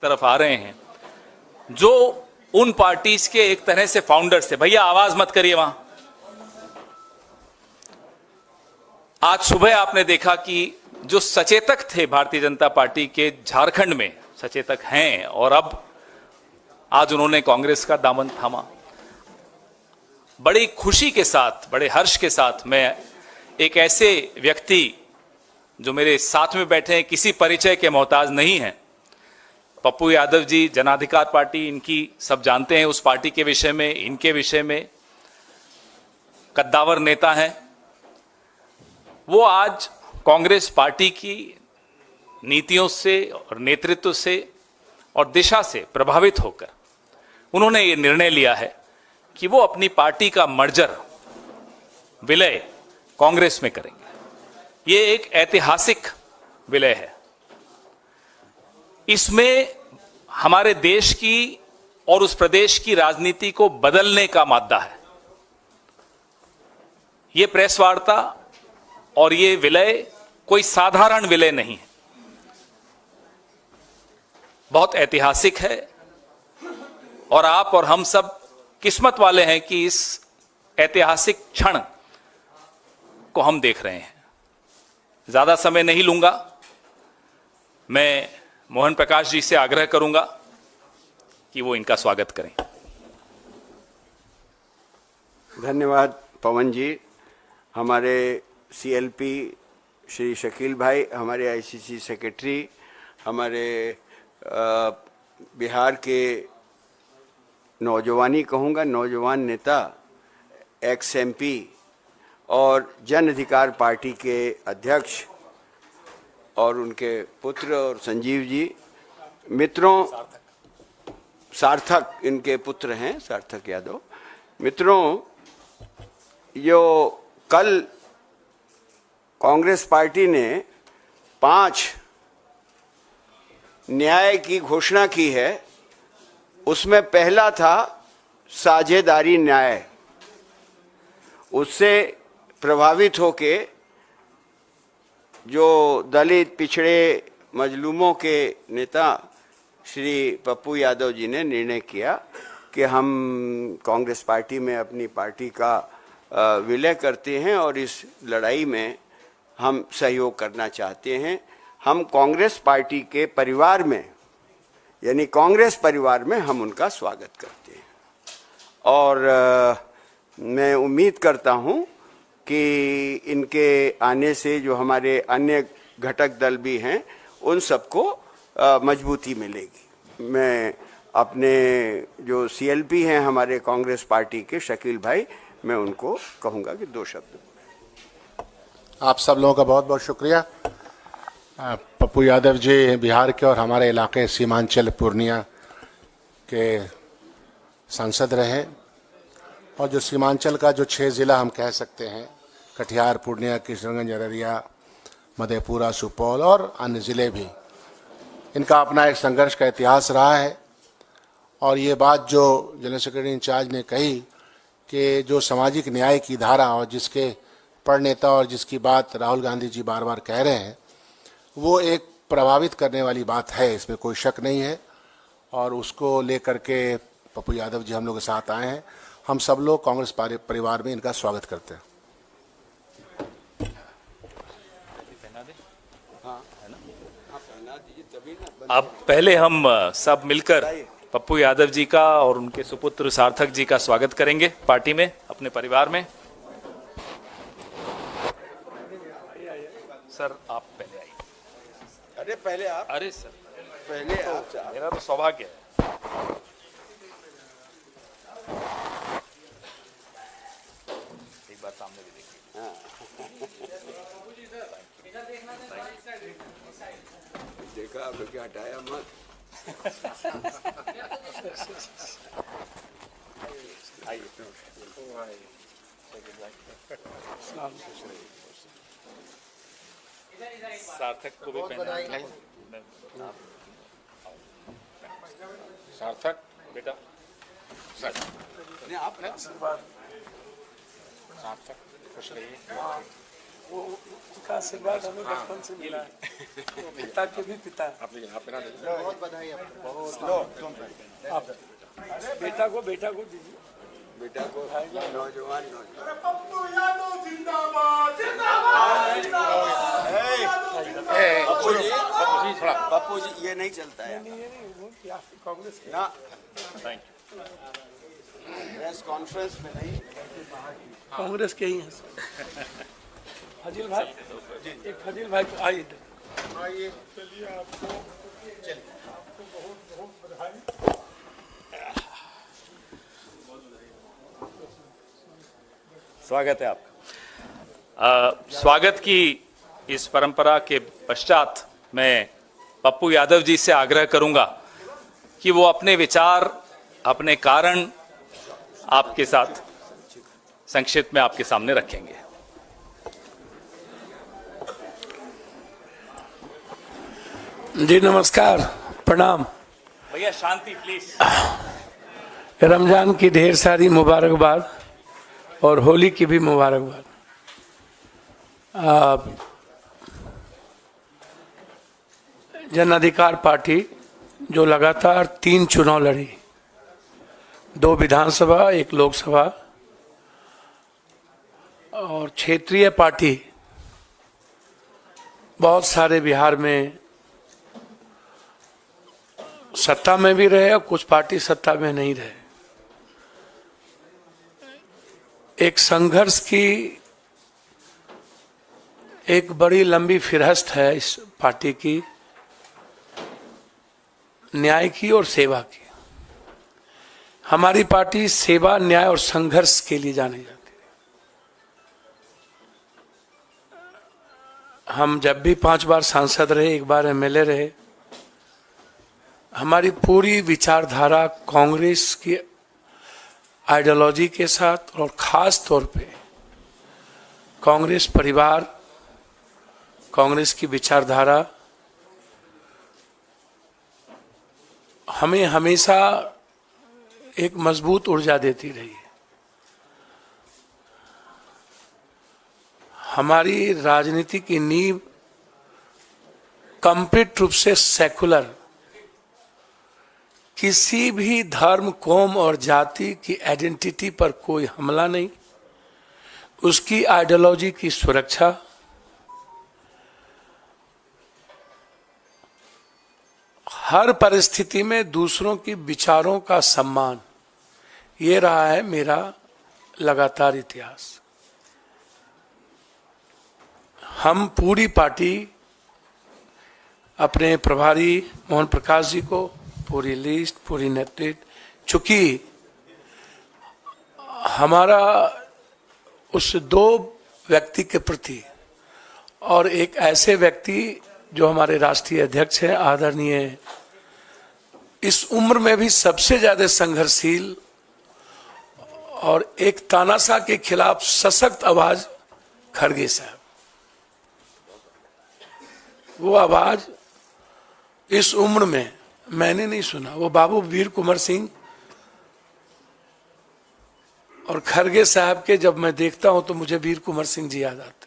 तरफ आ रहे हैं जो उन पार्टीज के एक तरह से फाउंडर्स थे। भैया आवाज मत करिए वहां। आज सुबह आपने देखा कि जो सचेतक थे भारतीय जनता पार्टी के झारखंड में सचेतक हैं और अब आज उन्होंने कांग्रेस का दामन थामा। बड़ी खुशी के साथ, बड़े हर्ष के साथ मैं एक ऐसे व्यक्ति जो मेरे साथ में बैठे हैं, किसी परिचय के मोहताज नहीं हैं, पप्पू यादव जी, जन अधिकार पार्टी, इनकी सब जानते हैं, उस पार्टी के विषय में, इनके विषय में, कद्दावर नेता हैं। वो आज कांग्रेस पार्टी की नीतियों से और नेतृत्व से और दिशा से प्रभावित होकर उन्होंने ये निर्णय लिया है कि वो अपनी पार्टी का मर्जर, विलय कांग्रेस में करेंगे। ये एक ऐतिहासिक विलय है। इसमें हमारे देश की और उस प्रदेश की राजनीति को बदलने का मादा है। ये प्रेस वार्ता और ये विलय कोई साधारण विलय नहीं है, बहुत ऐतिहासिक है और आप और हम सब किस्मत वाले हैं कि इस ऐतिहासिक क्षण को हम देख रहे हैं। ज्यादा समय नहीं लूंगा। मैं मोहन प्रकाश जी से आग्रह करूंगा कि वो इनका स्वागत करें। धन्यवाद पवन जी। हमारे सीएलपी श्री शकील भाई, हमारे आईसीसी सेक्रेटरी, हमारे बिहार के नौजवानी कहूँगा, नौजवान नेता, एक्स एमपी और जन अधिकार पार्टी के अध्यक्ष और उनके पुत्र और संजीव जी, मित्रों, सार्थक इनके पुत्र हैं, सार्थक यादव। मित्रों, जो कल कांग्रेस पार्टी ने 5 न्याय की घोषणा की है, उसमें पहला था साझेदारी न्याय। उससे प्रभावित होके जो दलित, पिछड़े, मजलूमों के नेता श्री पप्पू यादव जी ने निर्णय किया कि हम कांग्रेस पार्टी में अपनी पार्टी का विलय करते हैं और इस लड़ाई में हम सहयोग करना चाहते हैं। हम कांग्रेस पार्टी के परिवार में, यानी कांग्रेस परिवार में, हम उनका स्वागत करते हैं और मैं उम्मीद करता हूं कि इनके आने से जो हमारे अन्य घटक दल भी हैं उन सबको मजबूती मिलेगी। मैं अपने जो सीएलपी हैं हमारे कांग्रेस पार्टी के शकील भाई, मैं उनको कहूँगा कि 2 शब्द। आप सब लोगों का बहुत बहुत शुक्रिया। पप्पू यादव जी बिहार के और हमारे इलाके सीमांचल पूर्णिया के सांसद रहे और जो सीमांचल का जो 6 ज़िला हम कह सकते हैं, कटिहार, पूर्णिया, किशनगंज, अररिया, मधेपुरा, सुपौल और अन्य ज़िले भी, इनका अपना एक संघर्ष का इतिहास रहा है। और ये बात जो जनरल सेक्रेटरी इंचार्ज ने कही कि जो सामाजिक न्याय की धारा और जिसके प्रणेता और जिसकी बात राहुल गांधी जी बार बार कह रहे हैं, वो एक प्रभावित करने वाली बात है, इसमें कोई शक नहीं है। और उसको लेकर के पप्पू यादव जी हम लोग के साथ आए हैं। हम सब लोग कांग्रेस परिवार में इनका स्वागत करते हैं। अब पहले हम सब मिलकर पप्पू यादव जी का और उनके सुपुत्र सार्थक जी का स्वागत करेंगे पार्टी में, अपने परिवार में। सर आप पहले आइए। अरे पहले आप। अरे सर पहले आप। मेरा तो सौभाग्य है। एक बार सामने भी देखिए। देखा आपने क्या हटाया मत। आइए। सार्थक को भी पहना। सार्थक बेटा, आप आशीर्वाद। सार्थक खुश रहिए। का आशीर्वाद हमें बचपन से मिला है, वो पिता के भी पिता है। बहुत बधाई आपको, बहुत आप बेटा को दीजिए। बेटा को नौजवान पप्पू जी ये नहीं चलता है कांग्रेस के ना, प्रेस कॉन्फ्रेंस में नहीं। कांग्रेस के ही हैं सर। फजील भाई, एक फजील भाई को आइए इधर। चलिए आपको बहुत बहुत बधाई। स्वागत है आपका। स्वागत की इस परंपरा के पश्चात मैं पप्पू यादव जी से आग्रह करूंगा कि वो अपने विचार, अपने कारण आपके साथ संक्षिप्त में आपके सामने रखेंगे। जी नमस्कार, प्रणाम। भैया शांति प्लीज। रमजान की ढेर सारी मुबारकबाद और होली की भी मुबारकबाद। जन अधिकार पार्टी जो लगातार 3 चुनाव लड़ी, 2 विधानसभा 1 लोकसभा, और क्षेत्रीय पार्टी बहुत सारे बिहार में सत्ता में भी रहे और कुछ पार्टी सत्ता में नहीं रहे। एक संघर्ष की एक बड़ी लंबी फिरहस्त है इस पार्टी की, न्याय की और सेवा की। हमारी पार्टी सेवा, न्याय और संघर्ष के लिए जानी जाती है। हम जब भी 5 बार सांसद रहे, 1 बार एमएलए रहे, हमारी पूरी विचारधारा कांग्रेस की आइडियोलॉजी के साथ और खास तौर पे कांग्रेस परिवार, कांग्रेस की विचारधारा हमें हमेशा एक मजबूत ऊर्जा देती रही है। हमारी राजनीति की नींव कंप्लीट रूप से सेकुलर, किसी भी धर्म, कौम और जाति की आइडेंटिटी पर कोई हमला नहीं, उसकी आइडियोलॉजी की सुरक्षा, हर परिस्थिति में दूसरों की विचारों का सम्मान, ये रहा है मेरा लगातार इतिहास। हम पूरी पार्टी अपने प्रभारी मोहन प्रकाश जी को, पूरी लिस्ट, पूरी नेतृत्व, चूंकि हमारा उस 2 व्यक्ति के प्रति और एक ऐसे व्यक्ति जो हमारे राष्ट्रीय अध्यक्ष हैं, आदरणीय, इस उम्र में भी सबसे ज्यादा संघर्षशील और एक तानाशाह के खिलाफ सशक्त आवाज खड़गे साहब। वो आवाज इस उम्र में मैंने नहीं सुना। वो बाबू वीर कुंवर सिंह और खड़गे साहब के जब मैं देखता हूं तो मुझे वीर कुंवर सिंह जी याद आते,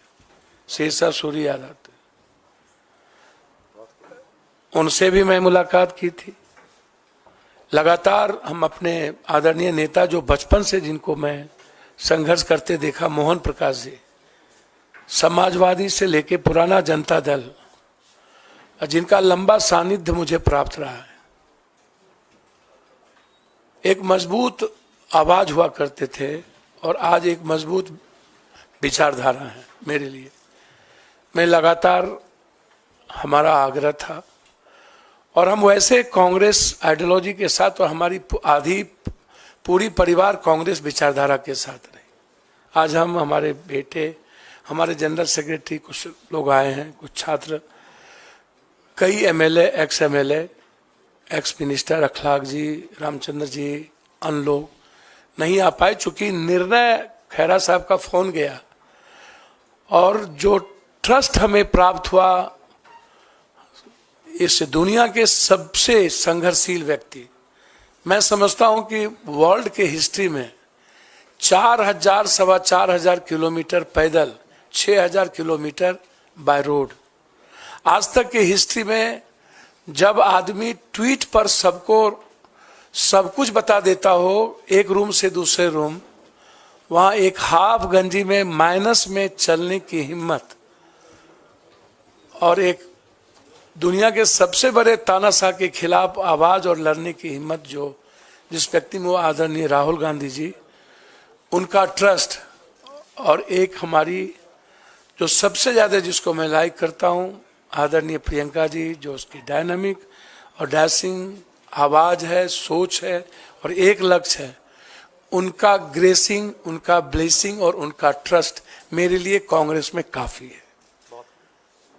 शेरशाह सूरी याद आते। उनसे भी मैं मुलाकात की थी। लगातार हम अपने आदरणीय नेता जो बचपन से जिनको मैं संघर्ष करते देखा, मोहन प्रकाश जी, समाजवादी से लेके पुराना जनता दल, जिनका लंबा सानिध्य मुझे प्राप्त रहा है, एक मजबूत आवाज हुआ करते थे और आज एक मजबूत विचारधारा है मेरे लिए। मैं लगातार, हमारा आग्रह था और हम वैसे कांग्रेस आइडियोलॉजी के साथ और हमारी आधी पूरी परिवार कांग्रेस विचारधारा के साथ रहे। आज हम, हमारे बेटे, हमारे जनरल सेक्रेटरी, कुछ लोग आए हैं, कुछ छात्र, कई MLA, ex MLA, ex minister अखलाक जी, रामचंद्र जी, अन्य लोग नहीं आ पाए, चूंकि निर्णय खैरा साहब का फोन गया और जो ट्रस्ट हमें प्राप्त हुआ इस दुनिया के सबसे संघर्षशील व्यक्ति, मैं समझता हूं कि वर्ल्ड के हिस्ट्री में 4,000 सवा 4,000 किलोमीटर पैदल 6000 किलोमीटर बाय रोड। आज तक की हिस्ट्री में जब आदमी ट्वीट पर सबको सब कुछ बता देता हो, एक रूम से दूसरे रूम, वहां एक हाफ गंजी में माइनस में चलने की हिम्मत और एक दुनिया के सबसे बड़े तानाशाह के खिलाफ आवाज और लड़ने की हिम्मत जो जिस व्यक्ति में, वो आदरणीय राहुल गांधी जी, उनका ट्रस्ट। और एक हमारी जो सबसे ज्यादा जिसको मैं लाइक करता हूं, आदरणीय प्रियंका जी, जो उसकी डायनामिक और डैशिंग आवाज है, सोच है और एक लक्ष्य है, उनका ग्रेसिंग, उनका ब्लेसिंग और उनका ट्रस्ट मेरे लिए कांग्रेस में काफी है।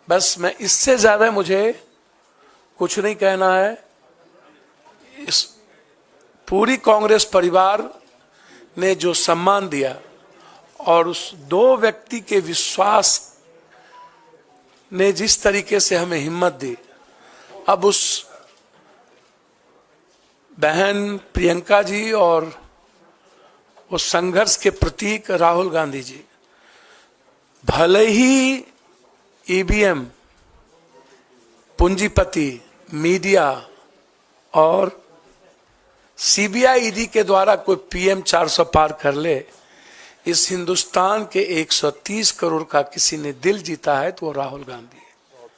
बस मैं इससे ज्यादा मुझे कुछ नहीं कहना है। इस पूरी कांग्रेस परिवार ने जो सम्मान दिया और उस दो व्यक्ति के विश्वास ने जिस तरीके से हमें हिम्मत दी, अब उस बहन प्रियंका जी और उस संघर्ष के प्रतीक राहुल गांधी जी, भले ही ईवीएम, पूंजीपति, मीडिया और सीबीआई ईडी के द्वारा कोई पीएम 400 पार कर ले, इस हिंदुस्तान के 130 करोड़ का किसी ने दिल जीता है तो वो राहुल गांधी है।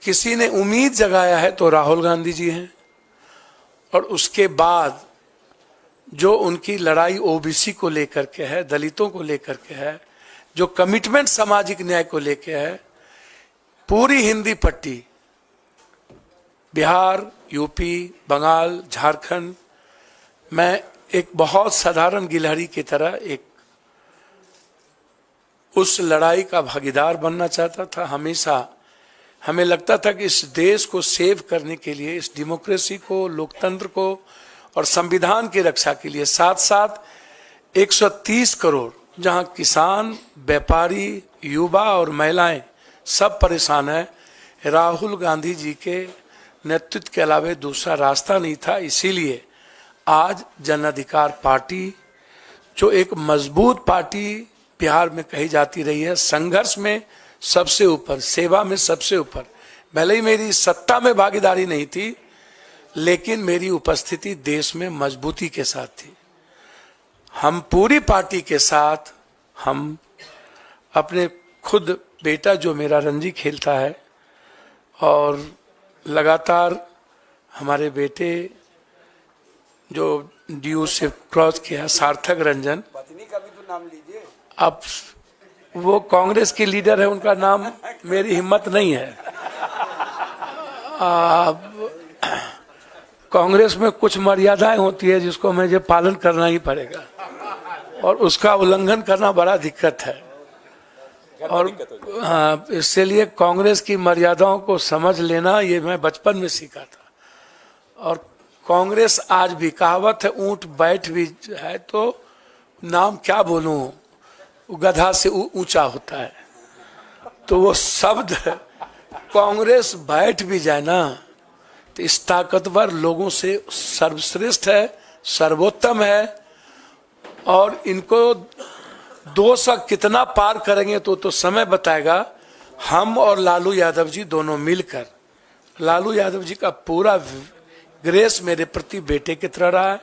किसी ने उम्मीद जगाया है तो राहुल गांधी जी हैं। और उसके बाद जो उनकी लड़ाई ओबीसी को लेकर के है, दलितों को लेकर के है, जो कमिटमेंट सामाजिक न्याय को लेकर है, पूरी हिंदी पट्टी, बिहार, यूपी, बंगाल, झारखंड, मैं एक बहुत साधारण गिलहरी की तरह एक उस लड़ाई का भागीदार बनना चाहता था। हमेशा हमें लगता था कि इस देश को सेव करने के लिए, इस डेमोक्रेसी को, लोकतंत्र को और संविधान की रक्षा के लिए साथ साथ 130 करोड़, जहां किसान, व्यापारी, युवा और महिलाएं सब परेशान है, राहुल गांधी जी के नेतृत्व के अलावा दूसरा रास्ता नहीं था। इसीलिए आज जन अधिकार पार्टी, जो एक मजबूत पार्टी बिहार में कही जाती रही है, संघर्ष में सबसे ऊपर, सेवा में सबसे ऊपर, भले ही मेरी सत्ता में भागीदारी नहीं थी, लेकिन मेरी उपस्थिति देश में मजबूती के साथ थी। हम पूरी पार्टी के साथ, हम अपने खुद बेटा जो मेरा रणजी खेलता है और लगातार हमारे बेटे जो डीयू से क्रॉस किया, सार्थक रंजन, पत्नी का भी तो नाम लीजिए। अब वो कांग्रेस की लीडर है, उनका नाम मेरी हिम्मत नहीं है। कांग्रेस में कुछ मर्यादाएं होती है जिसको मुझे पालन करना ही पड़ेगा और उसका उल्लंघन करना बड़ा दिक्कत है। और हाँ, इसलिए कांग्रेस की मर्यादाओं को समझ लेना ये मैं बचपन में सीखा था। और कांग्रेस आज भी, कहावत है, ऊंट बैठ भी है तो नाम क्या बोलूं, गधा से ऊंचा होता है, तो वो शब्द कांग्रेस बैठ भी जाए ना तो इस ताकतवर लोगों से सर्वश्रेष्ठ है, सर्वोत्तम है। और इनको 200 कितना पार करेंगे तो समय बताएगा। हम और लालू यादव जी दोनों मिलकर, लालू यादव जी का पूरा ग्रेस मेरे प्रति बेटे की तरह रहा है,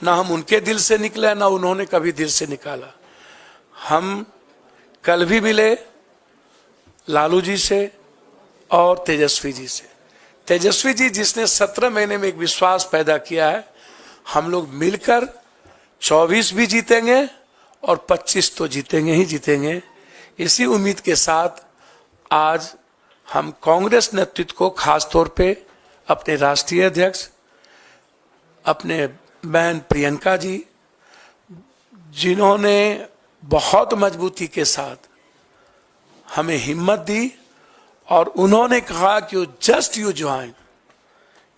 ना हम उनके दिल से निकले ना उन्होंने कभी दिल से निकाला। हम कल भी मिले लालू जी से और तेजस्वी जी से। तेजस्वी जी जिसने 17 महीने में एक विश्वास पैदा किया है, हम लोग मिलकर 24 भी जीतेंगे और 25 तो जीतेंगे ही जीतेंगे। इसी उम्मीद के साथ आज हम कांग्रेस नेतृत्व को, खास तौर पे अपने राष्ट्रीय अध्यक्ष, अपने बहन प्रियंका जी, जिन्होंने बहुत मजबूती के साथ हमें हिम्मत दी और उन्होंने कहा कि जस्ट यू ज्वाइन,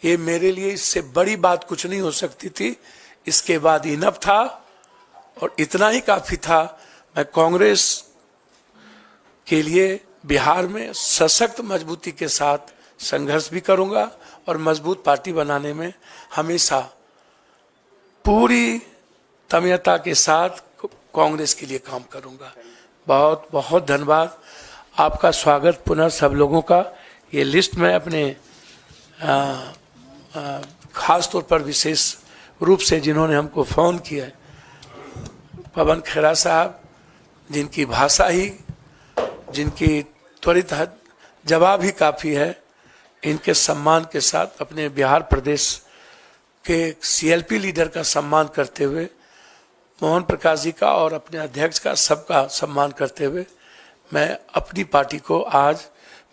ये मेरे लिए इससे बड़ी बात कुछ नहीं हो सकती थी। इसके बाद इनफ था और इतना ही काफी था। मैं कांग्रेस के लिए बिहार में सशक्त मजबूती के साथ संघर्ष भी करूंगा और मजबूत पार्टी बनाने में हमेशा पूरी तन्मयता के साथ कांग्रेस के लिए काम करूंगा। बहुत बहुत धन्यवाद। आपका स्वागत पुनः सब लोगों का। ये लिस्ट में अपने खास तौर पर विशेष रूप से जिन्होंने हमको फ़ोन किया है, पवन खेरा साहब, जिनकी भाषा ही, जिनकी त्वरित जवाब ही काफ़ी है, इनके सम्मान के साथ अपने बिहार प्रदेश के सीएलपी लीडर का सम्मान करते हुए, मोहन प्रकाश जी का और अपने अध्यक्ष का सबका सम्मान करते हुए, मैं अपनी पार्टी को आज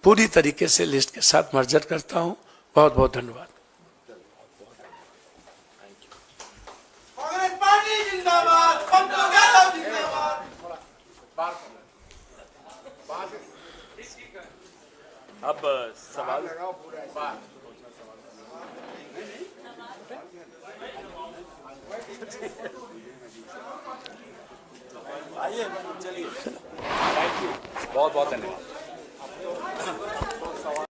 पूरी तरीके से लिस्ट के साथ मर्जर करता हूं। बहुत बहुत धन्यवाद। कांग्रेस पार्टी जिंदाबाद, पप्पू यादव जिंदाबाद। अब सवाल बहुत बहुत धन्यवाद।